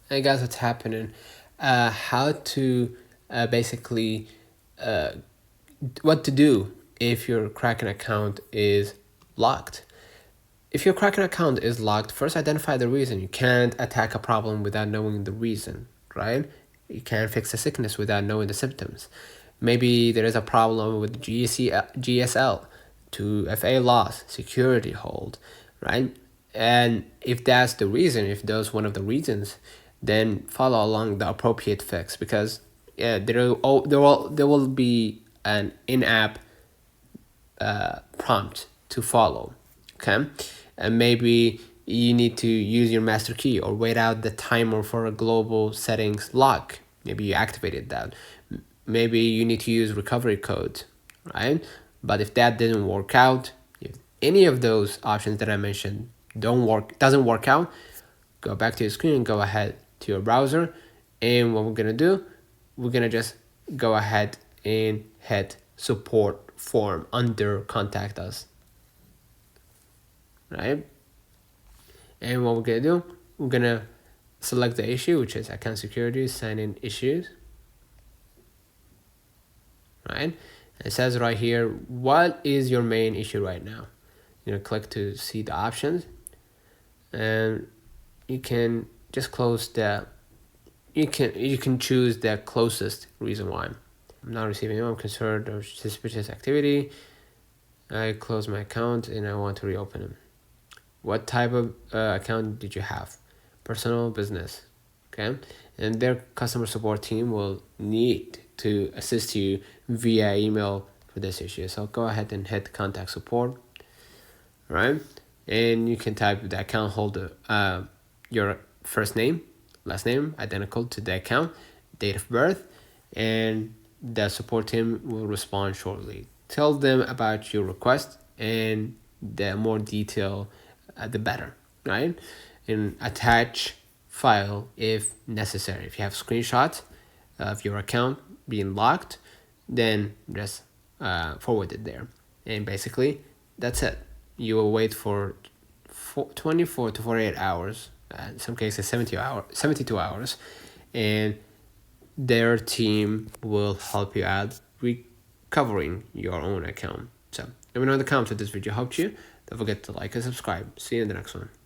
Hey guys, what's happening? How to basically what to do if your Kraken account is locked. If your Kraken account is locked, first identify the reason. You can't attack a problem without knowing the reason, right? You can't fix a sickness without knowing the symptoms. Maybe there is a problem with GSL, 2FA loss, security hold, right? And if that's the reason, if those one of the reasons, then follow along the appropriate fix because yeah, there will be an in-app prompt to follow. Okay, and maybe you need to use your master key or wait out the timer for a global settings lock. Maybe you activated that. Maybe you need to use recovery code, right? But if that didn't work out, if any of those options that I mentioned doesn't work out, go back to your screen and go ahead to your browser. And what we're gonna do, we're gonna just go ahead and hit support form under contact us, right? And what we're gonna do, we're gonna select the issue, which is account security sign in issues, right? It says right here, what is your main issue right now? You're gonna click to see the options, and you can just close the you can choose the closest reason why. I'm not receiving I'm concerned of suspicious activity. I close my account and I want to reopen it. What type of account did you have? Personal, business, okay? And their customer support team will need to assist you via email for this issue. So go ahead and hit contact support, right? And you can type the account holder, your first name, last name, identical to the account, date of birth, and the support team will respond shortly. Tell them about your request and the more detail, the better, right? And attach file if necessary. If you have screenshots of your account being locked, then just forward it there. And basically, that's it. You will wait for 24 to 48 hours, in some cases 72 hours, and their team will help you out recovering your own account. So let me know in the comments if this video helped you. Don't forget to like and subscribe. See you in the next one.